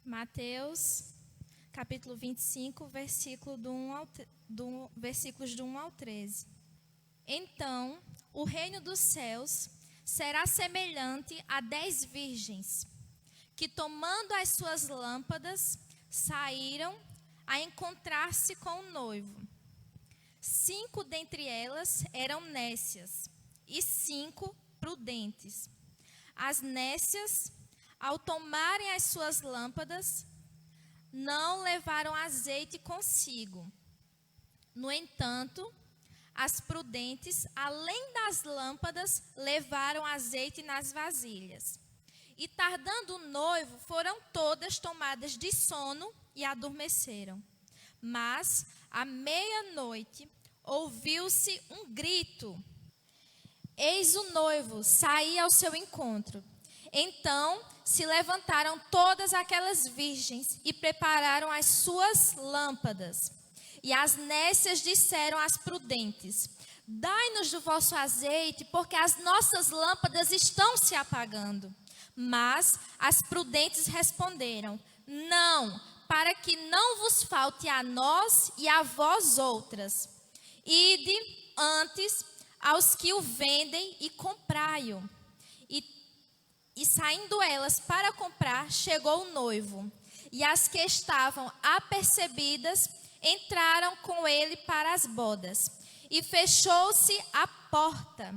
Mateus, capítulo 25, versículos do 1 ao 13. Então, o reino dos céus será semelhante a 10 virgens, que tomando as suas lâmpadas, saíram a encontrar-se com o noivo. 5 dentre elas eram nécias e 5 prudentes. As nécias, ao tomarem as suas lâmpadas, não levaram azeite consigo. No entanto, as prudentes, além das lâmpadas, levaram azeite nas vasilhas. E tardando o noivo, foram todas tomadas de sono e adormeceram. Mas, à meia-noite, ouviu-se um grito. Eis o noivo, saía ao seu encontro. Então, se levantaram todas aquelas virgens e prepararam as suas lâmpadas. E as nécias disseram às prudentes: dai-nos do vosso azeite, porque as nossas lâmpadas estão se apagando. Mas as prudentes responderam: não, para que não vos falte a nós e a vós outras. Ide antes aos que o vendem e comprai-o. E saindo elas para comprar, chegou o noivo. E as que estavam apercebidas entraram com ele para as bodas. E fechou-se a porta.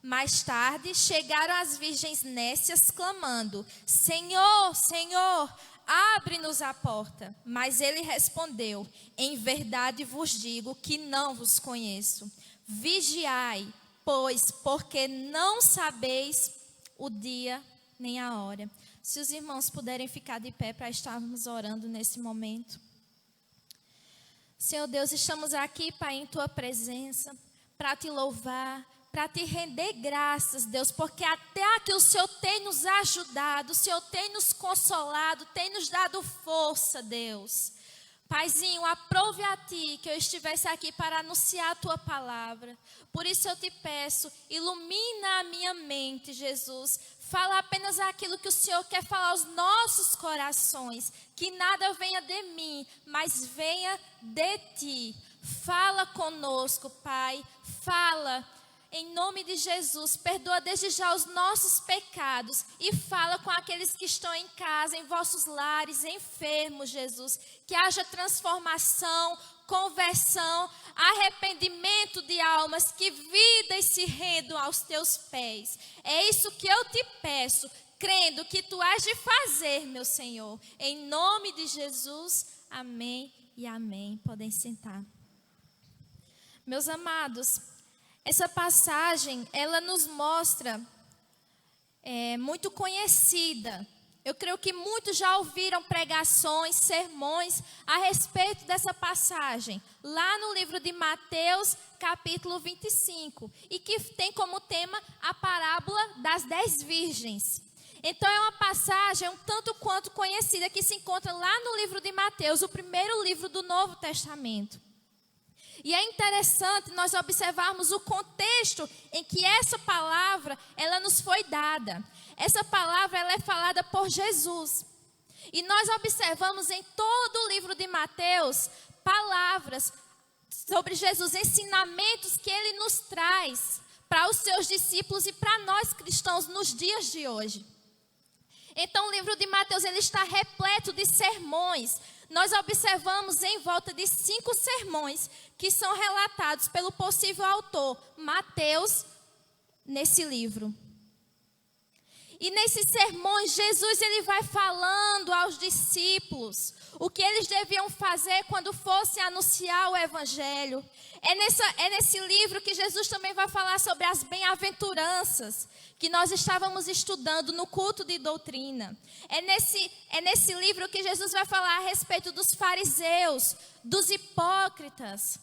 Mais tarde chegaram as virgens nécias clamando: Senhor, Senhor, abre-nos a porta. Mas ele respondeu: em verdade vos digo que não vos conheço. Vigiai, pois, porque não sabeis o dia nem a hora. Se os irmãos puderem ficar de pé para estarmos orando nesse momento. Senhor Deus, estamos aqui, Pai, em Tua presença, para Te louvar, para Te render graças, Deus, porque até aqui o Senhor tem nos ajudado, o Senhor tem nos consolado, tem nos dado força, Deus. Paizinho, aprove a Ti que eu estivesse aqui para anunciar a Tua palavra. Por isso eu Te peço, ilumina a minha mente, Jesus. Fala apenas aquilo que o Senhor quer falar aos nossos corações. Que nada venha de mim, mas venha de Ti. Fala conosco, Pai. Fala. Em nome de Jesus, perdoa desde já os nossos pecados e fala com aqueles que estão em casa, em vossos lares, enfermos, Jesus. Que haja transformação, conversão, arrependimento de almas, que vidas se rendam aos teus pés. É isso que eu te peço, crendo que tu has de fazer, meu Senhor. Em nome de Jesus, amém e amém. Podem sentar. Meus amados, essa passagem, ela nos mostra, muito conhecida. Eu creio que muitos já ouviram pregações, sermões a respeito dessa passagem. Lá no livro de Mateus, capítulo 25. E que tem como tema a parábola das 10 virgens. Então é uma passagem um tanto quanto conhecida que se encontra lá no livro de Mateus, o primeiro livro do Novo Testamento. E é interessante nós observarmos o contexto em que essa palavra, ela nos foi dada. Essa palavra, ela é falada por Jesus. E nós observamos em todo o livro de Mateus, palavras sobre Jesus, ensinamentos que ele nos traz para os seus discípulos e para nós cristãos nos dias de hoje. Então o livro de Mateus, ele está repleto de sermões. Nós observamos em volta de 5 sermões que são relatados pelo possível autor, Mateus, nesse livro. E nesses sermões, Jesus ele vai falando aos discípulos o que eles deviam fazer quando fossem anunciar o Evangelho. É nesse livro que Jesus também vai falar sobre as bem-aventuranças que nós estávamos estudando no culto de doutrina. É nesse livro que Jesus vai falar a respeito dos fariseus, dos hipócritas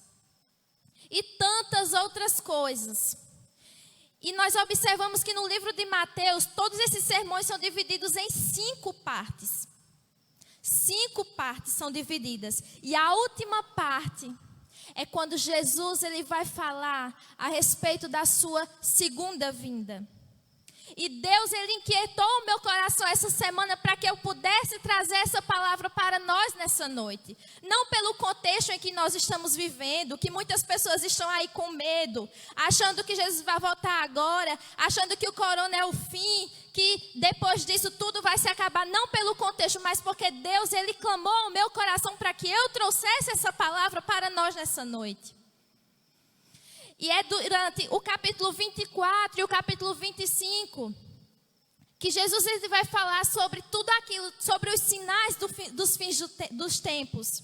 e tantas outras coisas. E nós observamos que no livro de Mateus, todos esses sermões são divididos em 5 partes. 5 partes são divididas. E a última parte é quando Jesus ele vai falar a respeito da sua segunda vinda. E Deus, Ele inquietou o meu coração essa semana para que eu pudesse trazer essa palavra para nós nessa noite. Não pelo contexto em que nós estamos vivendo, que muitas pessoas estão aí com medo, achando que Jesus vai voltar agora, achando que o corona é o fim, que depois disso tudo vai se acabar. Não pelo contexto, mas porque Deus, Ele clamou ao meu coração para que eu trouxesse essa palavra para nós nessa noite. E é durante o capítulo 24 e o capítulo 25 que Jesus ele vai falar sobre tudo aquilo, sobre os sinais dos fins dos tempos.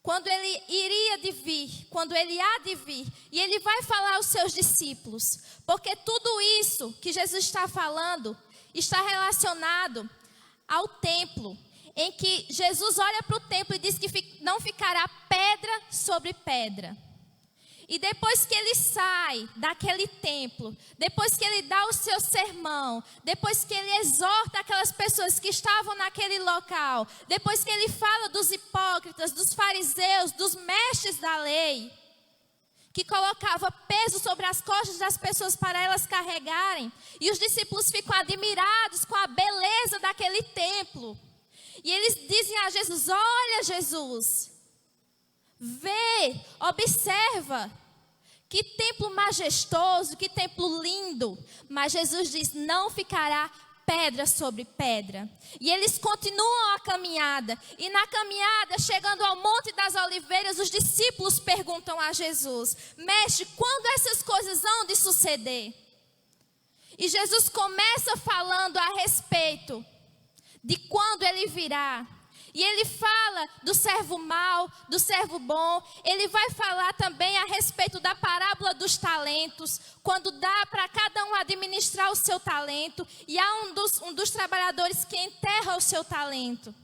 Quando ele iria de vir, quando ele há de vir. E ele vai falar aos seus discípulos. Porque tudo isso que Jesus está falando está relacionado ao templo. Em que Jesus olha para o templo e diz que não ficará pedra sobre pedra. E depois que ele sai daquele templo, depois que ele dá o seu sermão, depois que ele exorta aquelas pessoas que estavam naquele local, depois que ele fala dos hipócritas, dos fariseus, dos mestres da lei, que colocava peso sobre as costas das pessoas para elas carregarem, e os discípulos ficam admirados com a beleza daquele templo. E eles dizem a Jesus: olha, Jesus, vê, observa, que templo majestoso, que templo lindo. Mas Jesus diz: não ficará pedra sobre pedra. E eles continuam a caminhada. E na caminhada, chegando ao Monte das Oliveiras, os discípulos perguntam a Jesus: Mestre, quando essas coisas hão de suceder? E Jesus começa falando a respeito de quando ele virá. E ele fala do servo mau, do servo bom. Ele vai falar também a respeito da parábola dos talentos. Quando dá para cada um administrar o seu talento. E há um dos trabalhadores que enterra o seu talento.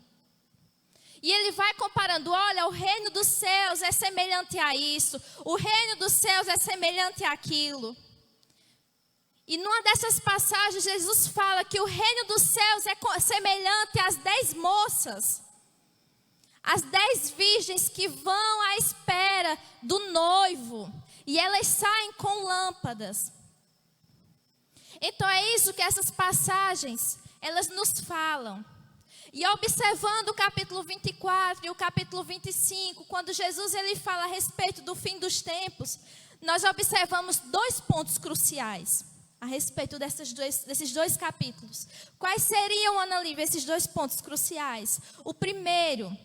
E ele vai comparando: olha, o reino dos céus é semelhante a isso. O reino dos céus é semelhante àquilo. E numa dessas passagens, Jesus fala que o reino dos céus é semelhante às 10 moças. As 10 virgens que vão à espera do noivo. E elas saem com lâmpadas. Então é isso que essas passagens, elas nos falam. E observando o capítulo 24 e o capítulo 25, quando Jesus ele fala a respeito do fim dos tempos, nós observamos 2 pontos cruciais a respeito desses dois capítulos. Quais seriam, Ana Lívia, esses 2 pontos cruciais? O primeiro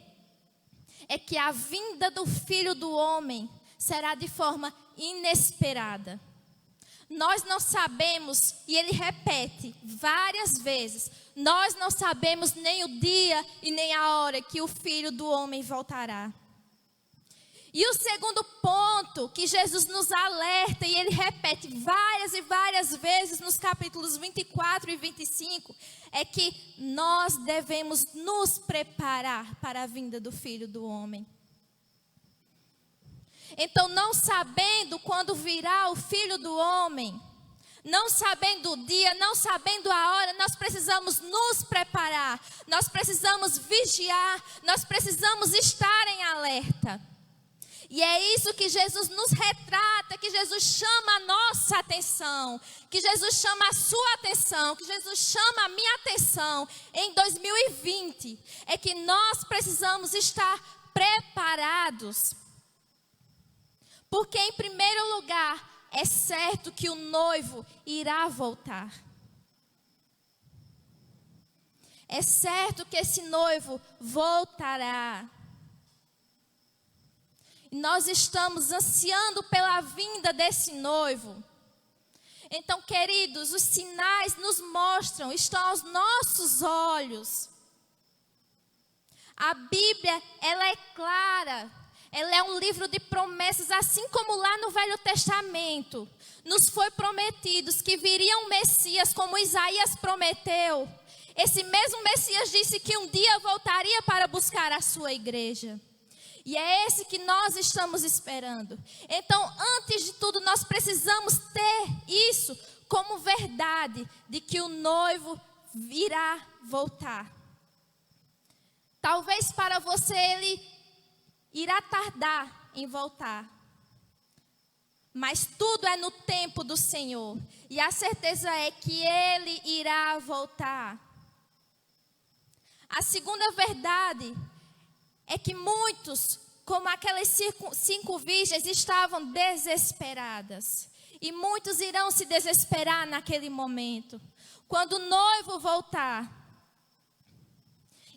é que a vinda do Filho do Homem será de forma inesperada. Nós não sabemos, e ele repete várias vezes, nós não sabemos nem o dia e nem a hora que o Filho do Homem voltará. E o segundo ponto que Jesus nos alerta, e ele repete várias e várias vezes nos capítulos 24 e 25, é que nós devemos nos preparar para a vinda do Filho do Homem. Então, não sabendo quando virá o Filho do Homem, não sabendo o dia, não sabendo a hora, nós precisamos nos preparar, nós precisamos vigiar, nós precisamos estar em alerta. E é isso que Jesus nos retrata, que Jesus chama a nossa atenção, que Jesus chama a sua atenção, que Jesus chama a minha atenção em 2020. É que nós precisamos estar preparados. Porque em primeiro lugar, é certo que o noivo irá voltar. É certo que esse noivo voltará. Nós estamos ansiando pela vinda desse noivo. Então, queridos, os sinais nos mostram, estão aos nossos olhos. A Bíblia, ela é clara. Ela é um livro de promessas, assim como lá no Velho Testamento. Nos foi prometido que viria um Messias, como Isaías prometeu. Esse mesmo Messias disse que um dia voltaria para buscar a sua igreja. E é esse que nós estamos esperando. Então, antes de tudo, nós precisamos ter isso como verdade, de que o noivo irá voltar. Talvez para você ele irá tardar em voltar. Mas tudo é no tempo do Senhor. E a certeza é que Ele irá voltar. A segunda verdade é que muitos, como aquelas 5 virgens, estavam desesperadas. E muitos irão se desesperar naquele momento, quando o noivo voltar.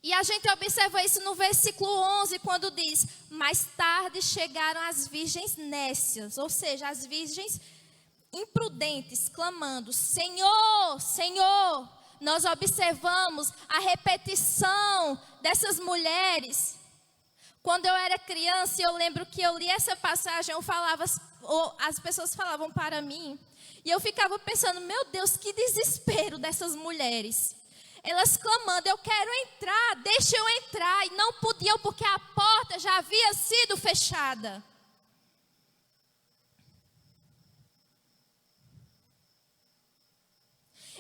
E a gente observa isso no versículo 11, quando diz: mais tarde chegaram as virgens nécias, ou seja, as virgens imprudentes, clamando: Senhor, Senhor. Nós observamos a repetição dessas mulheres. Quando eu era criança, eu lembro que eu li essa passagem, as pessoas falavam para mim, e eu ficava pensando: meu Deus, que desespero dessas mulheres. Elas clamando: eu quero entrar, deixa eu entrar. E não podiam porque a porta já havia sido fechada.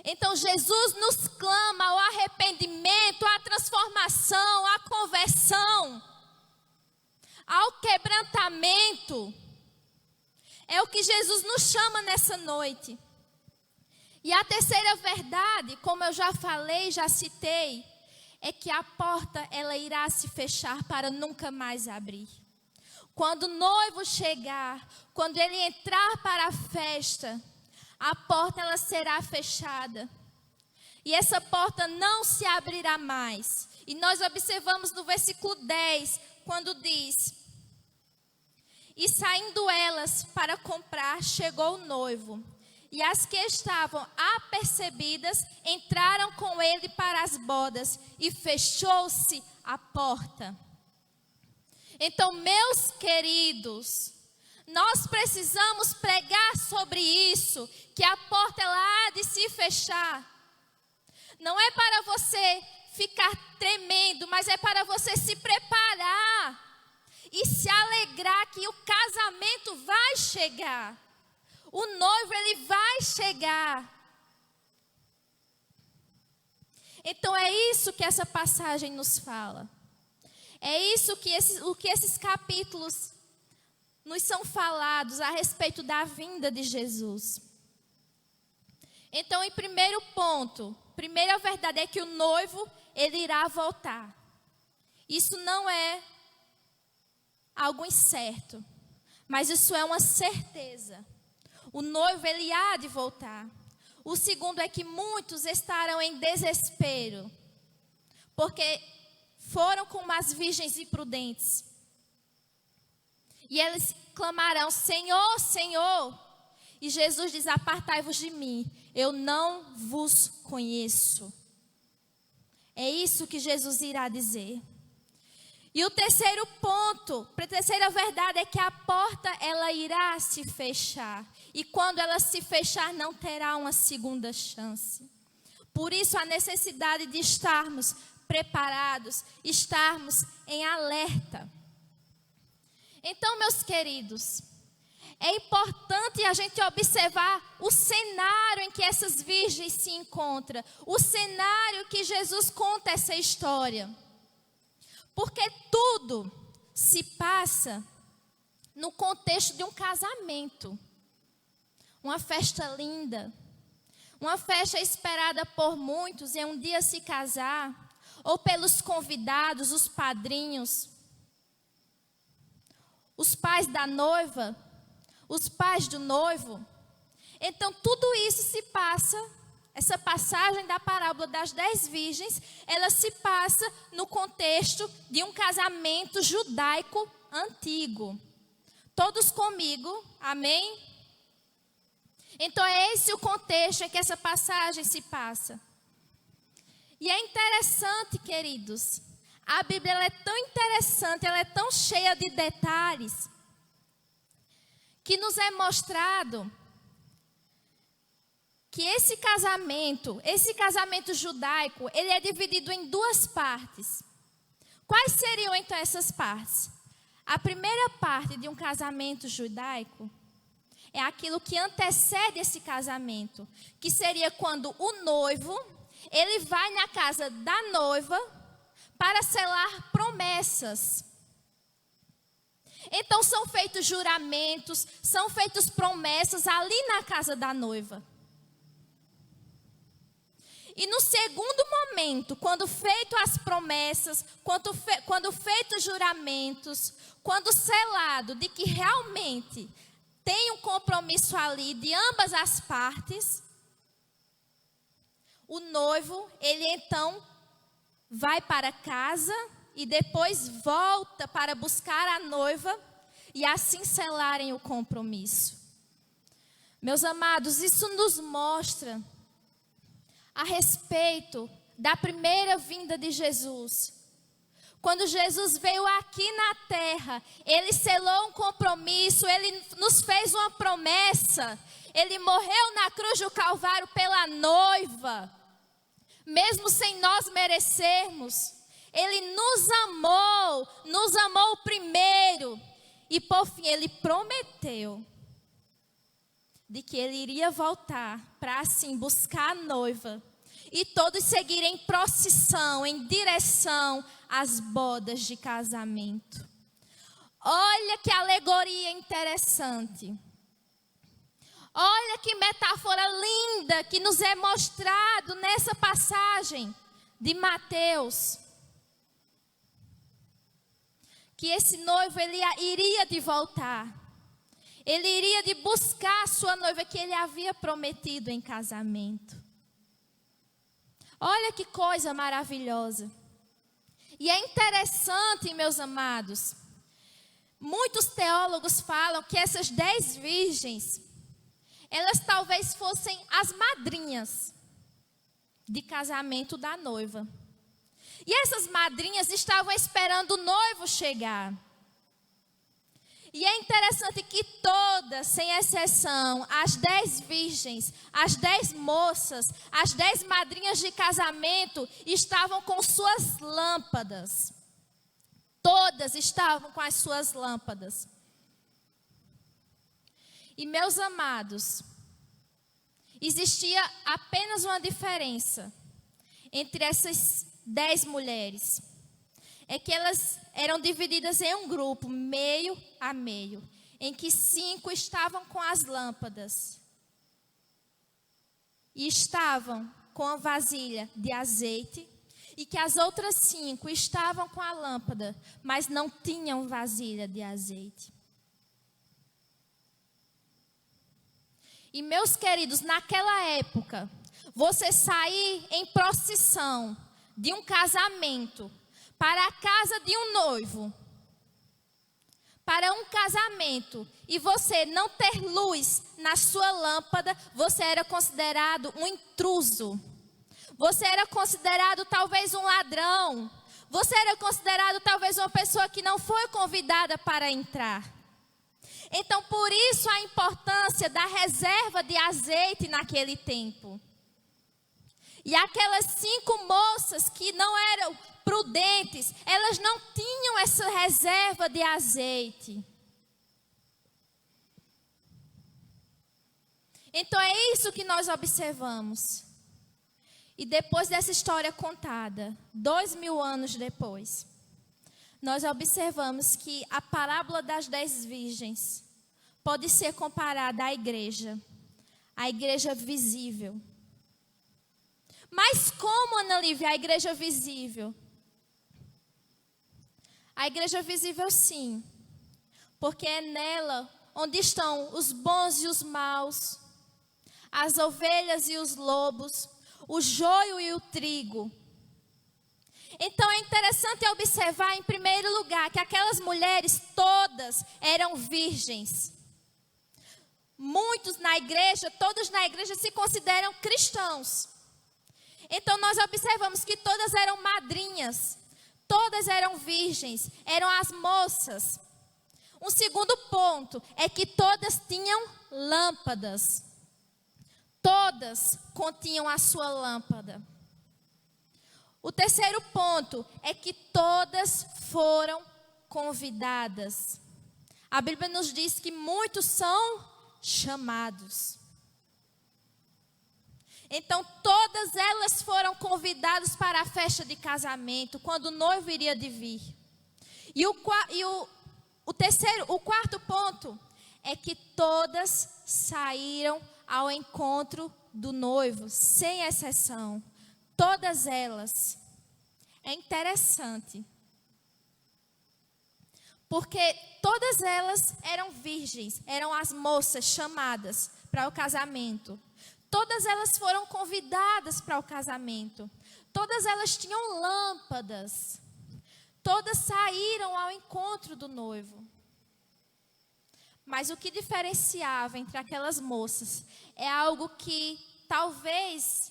Então Jesus nos clama ao arrependimento, à transformação, à conversão, ao quebrantamento. É o que Jesus nos chama nessa noite. E a terceira verdade, como eu já falei, já citei, é que a porta ela irá se fechar para nunca mais abrir. Quando o noivo chegar, quando ele entrar para a festa, a porta ela será fechada. E essa porta não se abrirá mais. E nós observamos no versículo 10, quando diz: e saindo elas para comprar, chegou o noivo. E as que estavam apercebidas entraram com ele para as bodas, e fechou-se a porta. Então, meus queridos, nós precisamos pregar sobre isso, que a porta ela há de se fechar. Não é para você ficar tremendo, mas é para você se preparar e se alegrar que o casamento vai chegar. O noivo ele vai chegar. Então é isso que essa passagem nos fala. É isso que esses capítulos nos são falados a respeito da vinda de Jesus. Então, em primeiro ponto, primeira verdade é que o noivo, ele irá voltar. Isso não é algo incerto, mas isso é uma certeza. O noivo, ele há de voltar. O segundo é que muitos estarão em desespero, porque foram como as virgens imprudentes. E eles clamarão: Senhor, Senhor. E Jesus diz: apartai-vos de mim, eu não vos conheço. É isso que Jesus irá dizer. E o terceiro ponto, a terceira verdade é que a porta ela irá se fechar. E quando ela se fechar, não terá uma segunda chance. Por isso a necessidade de estarmos preparados, estarmos em alerta. Então, meus queridos, é importante a gente observar o cenário em que essas virgens se encontram. O cenário que Jesus conta essa história. Porque tudo se passa no contexto de um casamento. Uma festa linda. Uma festa esperada por muitos em um dia se casar. Ou pelos convidados, os padrinhos. Os pais da noiva. Os pais do noivo. Então tudo isso se passa. Essa passagem da parábola das 10 virgens, ela se passa no contexto de um casamento judaico antigo. Todos comigo, amém? Então é esse o contexto em que essa passagem se passa. E é interessante, queridos, a Bíblia ela é tão interessante, ela é tão cheia de detalhes, que nos é mostrado que esse casamento judaico, ele é dividido em 2 partes. Quais seriam então essas partes? A primeira parte de um casamento judaico é aquilo que antecede esse casamento, que seria quando o noivo, ele vai na casa da noiva para selar promessas. Então são feitos juramentos, são feitas promessas ali na casa da noiva. E no segundo momento, quando feito as promessas, quando feito os juramentos, quando selado de que realmente tem um compromisso ali de ambas as partes, o noivo, ele então vai para casa e depois volta para buscar a noiva e assim selarem o compromisso. Meus amados, isso nos mostra a respeito da primeira vinda de Jesus. Quando Jesus veio aqui na terra, Ele selou um compromisso, Ele nos fez uma promessa. Ele morreu na cruz do Calvário pela noiva, mesmo sem nós merecermos. Ele nos amou primeiro. E por fim, Ele prometeu de que Ele iria voltar para assim buscar a noiva e todos seguirem em procissão, em direção às bodas de casamento. Olha que alegoria interessante. Olha que metáfora linda que nos é mostrado nessa passagem de Mateus. Que esse noivo ele iria de voltar. Ele iria de buscar a sua noiva que ele havia prometido em casamento. Olha que coisa maravilhosa. E é interessante, meus amados, muitos teólogos falam que essas 10 virgens, elas talvez fossem as madrinhas de casamento da noiva. E essas madrinhas estavam esperando o noivo chegar. E é interessante que todas, sem exceção, as 10 virgens, as 10 moças, as 10 madrinhas de casamento estavam com suas lâmpadas. Todas estavam com as suas lâmpadas. E meus amados, existia apenas uma diferença entre essas 10 mulheres. É que elas eram divididas em um grupo, meio a meio, em que 5 estavam com as lâmpadas e estavam com a vasilha de azeite, e que as outras 5 estavam com a lâmpada, mas não tinham vasilha de azeite. E meus queridos, naquela época, você sair em procissão de um casamento para a casa de um noivo, para um casamento, e você não ter luz na sua lâmpada, você era considerado um intruso. Você era considerado talvez um ladrão. Você era considerado talvez uma pessoa que não foi convidada para entrar. Então, por isso a importância da reserva de azeite naquele tempo. E aquelas 5 moças que não eram prudentes, elas não tinham essa reserva de azeite. Então é isso que nós observamos. E depois dessa história contada, 2000 anos depois, nós observamos que a parábola das 10 virgens pode ser comparada à igreja visível. Mas como, Ana Lívia, a igreja visível? A igreja visível, sim, porque é nela onde estão os bons e os maus, as ovelhas e os lobos, o joio e o trigo. Então é interessante observar, em primeiro lugar, que aquelas mulheres todas eram virgens. Muitos na igreja, todos na igreja se consideram cristãos. Então nós observamos que todas eram madrinhas, todas eram virgens, eram as moças. Um segundo ponto é que todas tinham lâmpadas. Todas continham a sua lâmpada. O terceiro ponto é que todas foram convidadas. A Bíblia nos diz que muitos são chamados. Então todas elas foram convidadas para a festa de casamento, quando o noivo iria de vir. E o quarto ponto é que todas saíram ao encontro do noivo, sem exceção. todas elas. É interessante, porque todas elas eram virgens, eram as moças chamadas para o casamento. Todas elas foram convidadas para o casamento. Todas elas tinham lâmpadas. Todas saíram ao encontro do noivo. Mas o que diferenciava entre aquelas moças é algo que talvez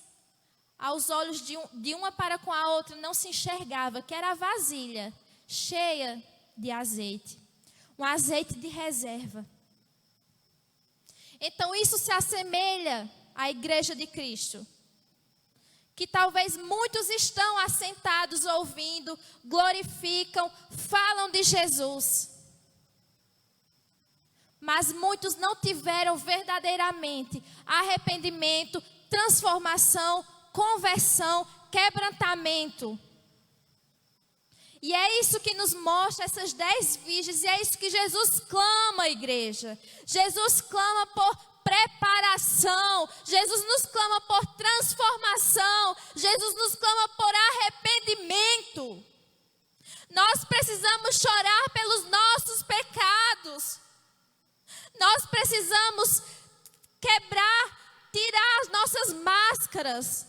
aos olhos de uma para com a outra não se enxergava, que era a vasilha cheia de azeite. Um azeite de reserva. Então isso se assemelha à igreja de Cristo. Que talvez muitos estão assentados ouvindo, glorificam, falam de Jesus. Mas muitos não tiveram verdadeiramente arrependimento, transformação, conversão, quebrantamento. E é isso que nos mostra essas 10 virgens, e é isso que Jesus clama, igreja. Jesus clama por preparação, Jesus nos clama por transformação, Jesus nos clama por arrependimento. Nós precisamos chorar pelos nossos pecados. Nós precisamos quebrar, tirar as nossas máscaras.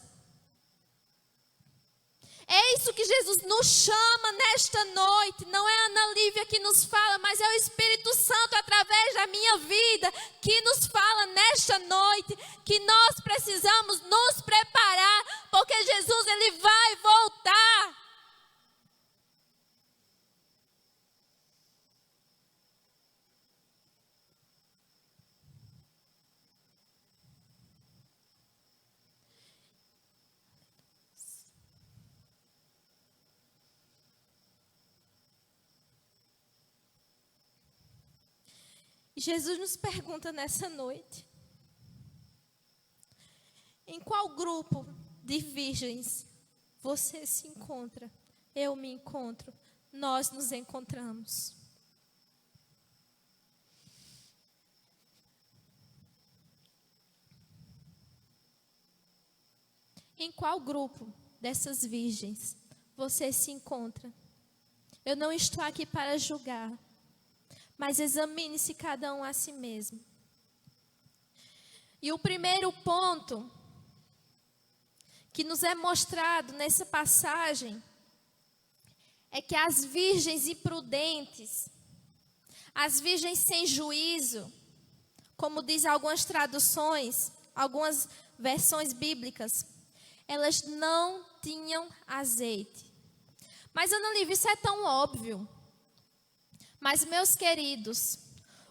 É isso que Jesus nos chama nesta noite. Não é a Ana Lívia que nos fala, mas é o Espírito Santo através da minha vida que nos fala nesta noite que nós precisamos nos preparar, porque Jesus ele vai voltar. Jesus nos pergunta nessa noite: em qual grupo de virgens você se encontra? Eu me encontro, nós nos encontramos. Em qual grupo dessas virgens você se encontra? Eu não estou aqui para julgar, mas examine-se cada um a si mesmo. E o primeiro ponto que nos é mostrado nessa passagem é que as virgens imprudentes, as virgens sem juízo, como diz algumas traduções, algumas versões bíblicas, elas não tinham azeite. Mas, Ana Lívia, isso é tão óbvio. Mas, meus queridos,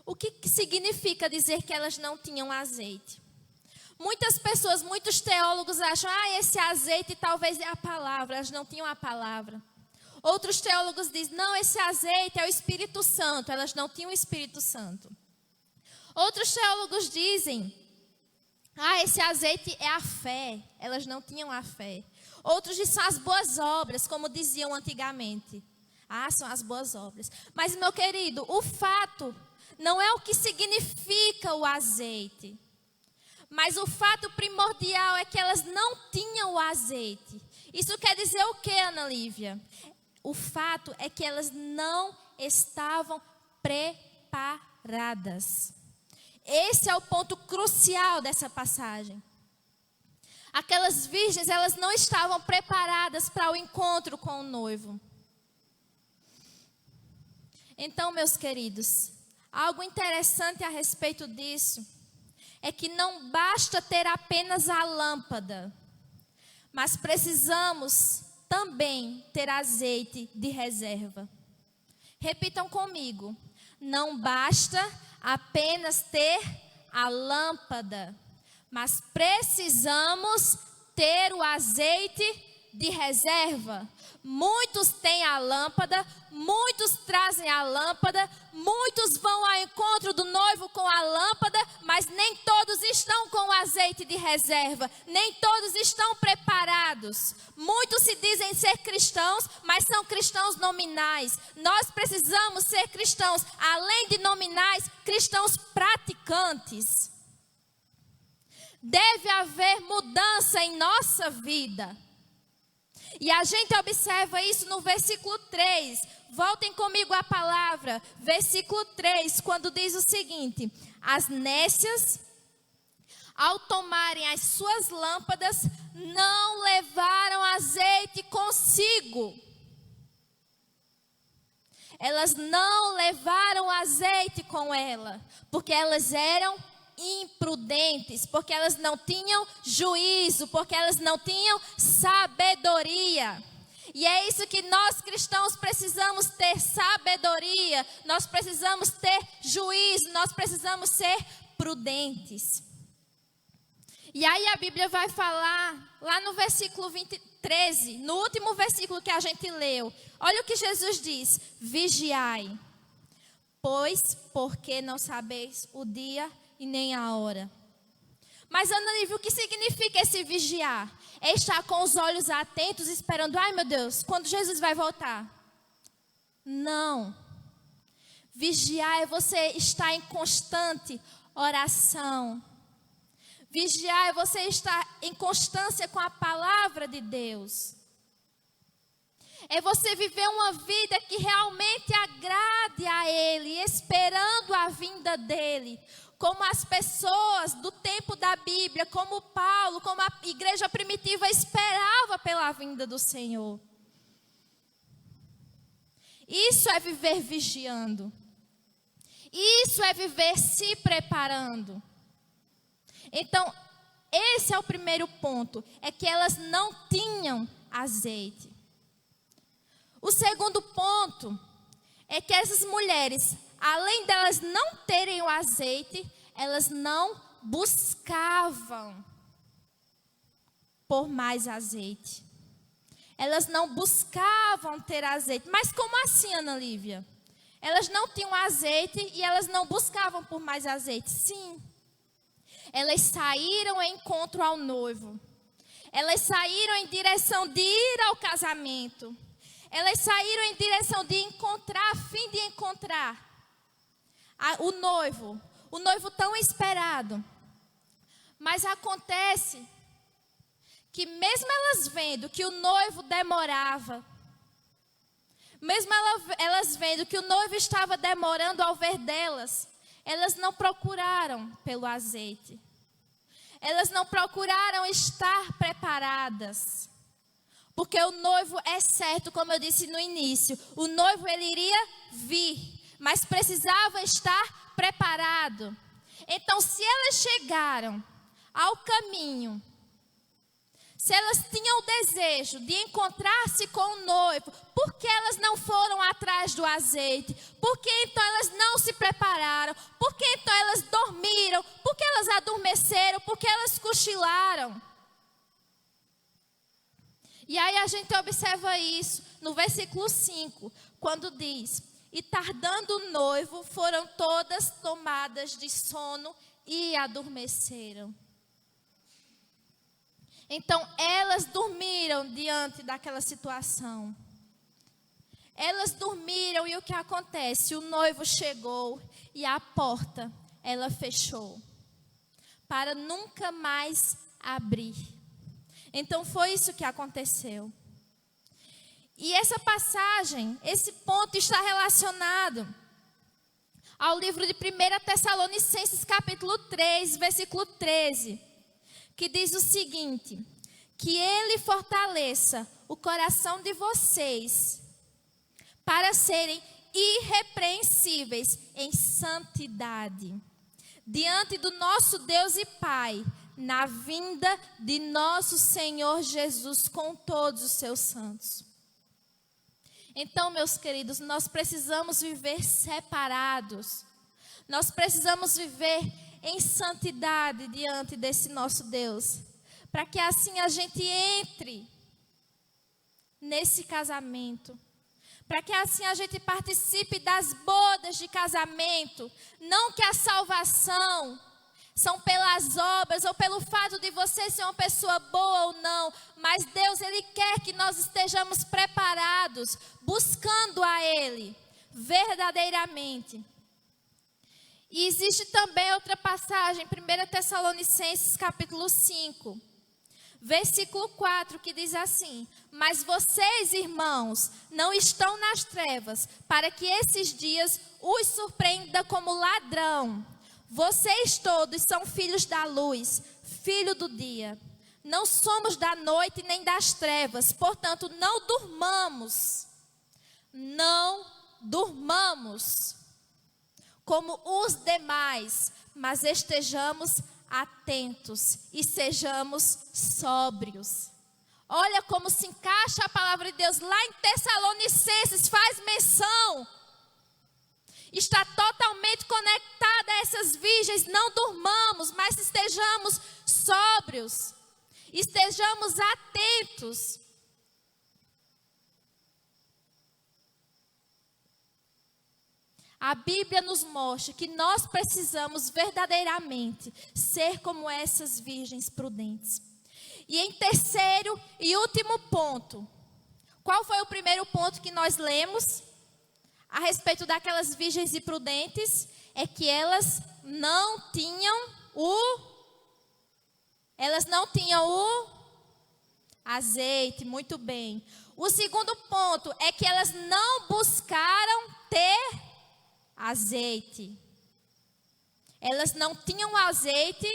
o que significa dizer que elas não tinham azeite? Muitas pessoas, muitos teólogos acham, esse azeite talvez é a palavra, elas não tinham a palavra. Outros teólogos dizem, não, esse azeite é o Espírito Santo, elas não tinham o Espírito Santo. Outros teólogos dizem, esse azeite é a fé, elas não tinham a fé. Outros dizem, são as boas obras, como diziam antigamente. São as boas obras. Mas, meu querido, o fato não é o que significa o azeite. Mas o fato primordial é que elas não tinham o azeite. Isso quer dizer o que, Ana Lívia? O fato é que elas não estavam preparadas. Esse é o ponto crucial dessa passagem. Aquelas virgens, elas não estavam preparadas para o encontro com o noivo. Então, meus queridos, algo interessante a respeito disso é que não basta ter apenas a lâmpada, mas precisamos também ter azeite de reserva. Repitam comigo. Não basta apenas ter a lâmpada, mas precisamos ter o azeite de reserva. Muitos têm a lâmpada, muitos trazem a lâmpada, muitos vão ao encontro do noivo com a lâmpada, mas nem todos estão com o azeite de reserva, nem todos estão preparados. Muitos se dizem ser cristãos, mas são cristãos nominais. Nós precisamos ser cristãos, além de nominais, cristãos praticantes. Deve haver mudança em nossa vida. E a gente observa isso no versículo 3. Voltem comigo à palavra, versículo 3, quando diz o seguinte: as nécias, ao tomarem as suas lâmpadas, não levaram azeite consigo. Elas não levaram azeite com ela, porque elas eram imprudentes, porque elas não tinham juízo, porque elas não tinham sabedoria. E é isso que nós cristãos precisamos ter: sabedoria, nós precisamos ter juízo, nós precisamos ser prudentes. E aí a Bíblia vai falar, lá no versículo 13, no último versículo que a gente leu, olha o que Jesus diz: vigiai, pois porque não sabeis o dia e nem a hora. Mas, Ana Lívia, o que significa esse vigiar? É estar com os olhos atentos, esperando, ai meu Deus, quando Jesus vai voltar? Não. Vigiar é você estar em constante oração. Vigiar é você estar em constância com a palavra de Deus. É você viver uma vida que realmente agrade a Ele, esperando a vinda dEle. Como as pessoas do tempo da Bíblia, como Paulo, como a igreja primitiva esperava pela vinda do Senhor. Isso é viver vigiando. Isso é viver se preparando. Então, esse é o primeiro ponto, é que elas não tinham azeite. O segundo ponto é que essas mulheres, além delas não terem o azeite, elas não buscavam por mais azeite. Elas não buscavam ter azeite. Mas como assim, Ana Lívia? Elas não tinham azeite e elas não buscavam por mais azeite. Sim. Elas saíram em encontro ao noivo. Elas saíram em direção de ir ao casamento. Elas saíram em direção de encontrar, a fim de encontrar o noivo tão esperado. Mas acontece que mesmo elas vendo que o noivo demorava, mesmo elas vendo que o noivo estava demorando ao ver delas, elas não procuraram pelo azeite. Elas não procuraram estar preparadas. Porque o noivo é certo, como eu disse no início, o noivo ele iria vir, mas precisava estar preparado. Então, se elas chegaram ao caminho, se elas tinham o desejo de encontrar-se com o noivo, por que elas não foram atrás do azeite? Por que então elas não se prepararam? Por que então elas dormiram? Por que elas adormeceram? Por que elas cochilaram? E aí a gente observa isso no versículo 5, quando diz: e tardando o noivo, foram todas tomadas de sono e adormeceram. Então, elas dormiram diante daquela situação. Elas dormiram e o que acontece? O noivo chegou e a porta, ela fechou, para nunca mais abrir. Então, foi isso que aconteceu. E essa passagem, esse ponto está relacionado ao livro de 1 Tessalonicenses, capítulo 3, versículo 13. Que diz o seguinte: que Ele fortaleça o coração de vocês para serem irrepreensíveis em santidade, diante do nosso Deus e Pai, na vinda de nosso Senhor Jesus com todos os seus santos. Então, meus queridos, nós precisamos viver separados. Nós precisamos viver em santidade diante desse nosso Deus, para que assim a gente entre nesse casamento, para que assim a gente participe das bodas de casamento. Não que a salvação são pelas obras ou pelo fato de você ser uma pessoa boa ou não, mas Deus, Ele quer que nós estejamos preparados, buscando a Ele verdadeiramente. E existe também outra passagem, 1 Tessalonicenses capítulo 5, Versículo 4, que diz assim: mas vocês, irmãos, não estão nas trevas, para que esses dias os surpreenda como ladrão. Vocês todos são filhos da luz, filho do dia. Não somos da noite nem das trevas, portanto, não durmamos. Não durmamos como os demais, mas estejamos atentos e sejamos sóbrios. Olha como se encaixa a palavra de Deus lá em Tessalonicenses, faz menção. Está totalmente conectada a essas virgens. Não durmamos, mas estejamos sóbrios, estejamos atentos. A Bíblia nos mostra que nós precisamos verdadeiramente ser como essas virgens prudentes. E em terceiro e último ponto, qual foi o primeiro ponto que nós lemos a respeito daquelas virgens e prudentes? É que elas não tinham o azeite, muito bem. O segundo ponto é que elas não buscaram ter azeite. Elas não tinham azeite.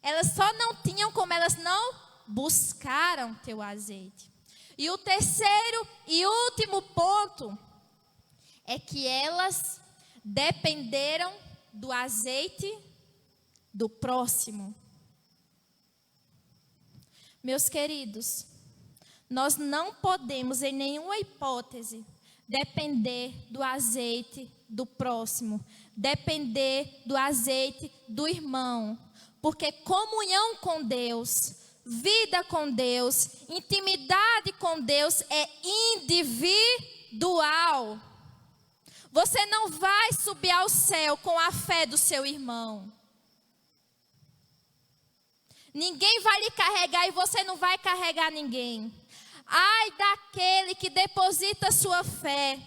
Elas só não tinham como elas não buscaram ter o azeite. E o terceiro e último ponto é que elas dependeram do azeite do próximo. Meus queridos, nós não podemos em nenhuma hipótese depender do azeite do próximo, depender do azeite do irmão, porque comunhão com Deus, vida com Deus, intimidade com Deus é individual. Você não vai subir ao céu com a fé do seu irmão. Ninguém vai lhe carregar e você não vai carregar ninguém. Ai daquele que deposita sua fé.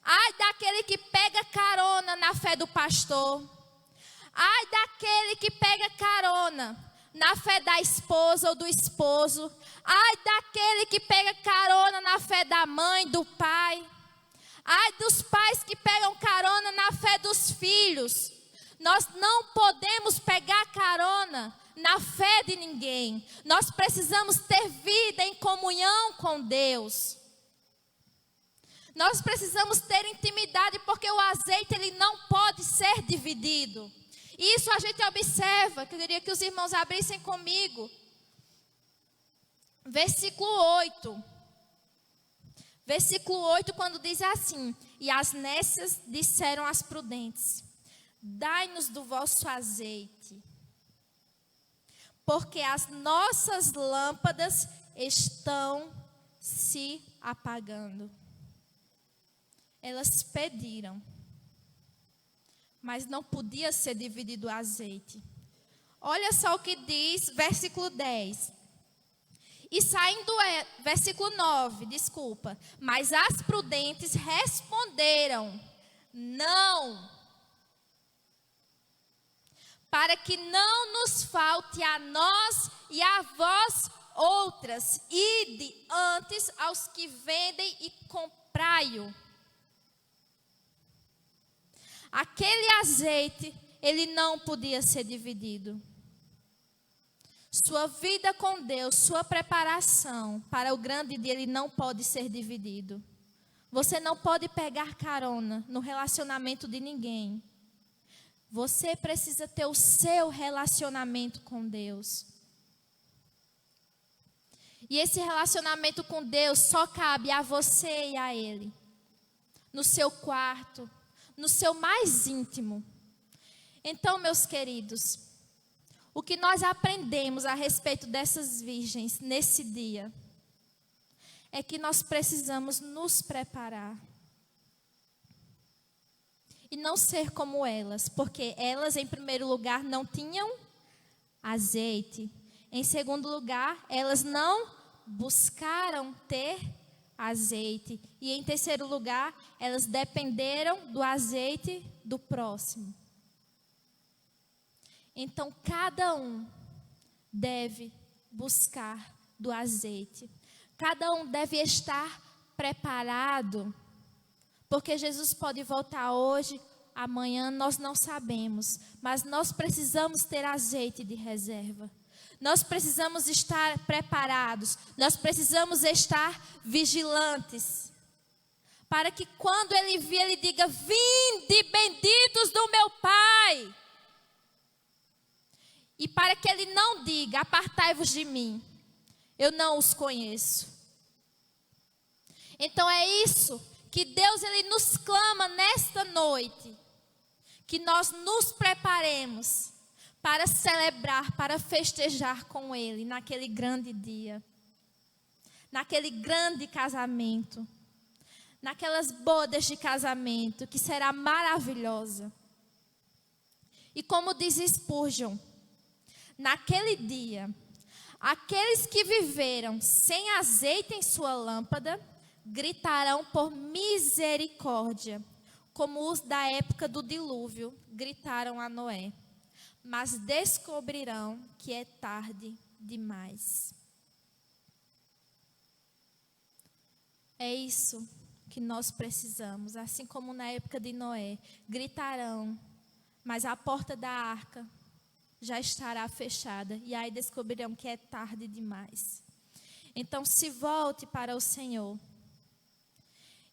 Ai daquele que pega carona na fé do pastor. Ai daquele que pega carona na fé da esposa ou do esposo. Ai daquele que pega carona na fé da mãe, do pai. Ai dos pais que pegam carona na fé dos filhos. Nós não podemos pegar carona na fé de ninguém. Nós precisamos ter vida em comunhão com Deus. Nós precisamos ter intimidade, porque o azeite ele não pode ser dividido. Isso a gente observa, que eu queria que os irmãos abrissem comigo. Versículo 8. Versículo 8, quando diz assim: e as nécias disseram às prudentes: dai-nos do vosso azeite, porque as nossas lâmpadas estão se apagando. Elas pediram, mas não podia ser dividido o azeite. Olha só o que diz versículo 10. E saindo, versículo 9, desculpa. Mas as prudentes responderam: não, para que não nos falte a nós e a vós outras. Ide antes aos que vendem e comprai-o. Aquele azeite, ele não podia ser dividido. Sua vida com Deus, sua preparação para o grande dia, ele não pode ser dividido. Você não pode pegar carona no relacionamento de ninguém. Você precisa ter o seu relacionamento com Deus. E esse relacionamento com Deus só cabe a você e a Ele. No seu quarto, no seu mais íntimo. Então, meus queridos, o que nós aprendemos a respeito dessas virgens nesse dia é que nós precisamos nos preparar. E não ser como elas, porque elas, em primeiro lugar, não tinham azeite. Em segundo lugar, elas não buscaram ter azeite. E em terceiro lugar, elas dependeram do azeite do próximo. Então, cada um deve buscar do azeite. Cada um deve estar preparado, porque Jesus pode voltar hoje, amanhã, nós não sabemos, mas nós precisamos ter azeite de reserva. Nós precisamos estar preparados, nós precisamos estar vigilantes, para que quando Ele vir, Ele diga: vinde, benditos do meu Pai. E para que Ele não diga: apartai-vos de mim, eu não os conheço. Então é isso que Deus, Ele nos clama nesta noite, que nós nos preparemos para celebrar, para festejar com Ele naquele grande dia, naquele grande casamento, naquelas bodas de casamento que será maravilhosa. E como diz Spurgeon, naquele dia, aqueles que viveram sem azeite em sua lâmpada gritarão por misericórdia, como os da época do dilúvio gritaram a Noé, mas descobrirão que é tarde demais. É isso que nós precisamos, assim como na época de Noé, gritarão, mas a porta da arca já estará fechada, e aí descobrirão que é tarde demais. Então se volte para o Senhor.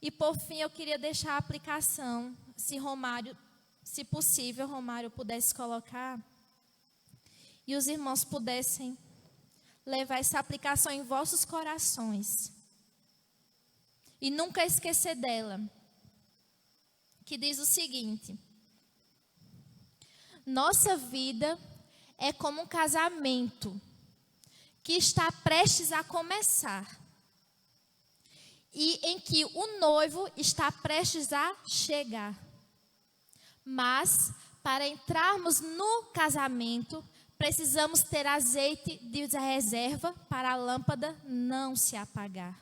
E por fim eu queria deixar a aplicação, se possível, Romário pudesse colocar, e os irmãos pudessem levar essa aplicação em vossos corações, e nunca esquecer dela, que diz o seguinte: nossa vida é como um casamento que está prestes a começar, e em que o noivo está prestes a chegar. Mas, para entrarmos no casamento, precisamos ter azeite de reserva para a lâmpada não se apagar.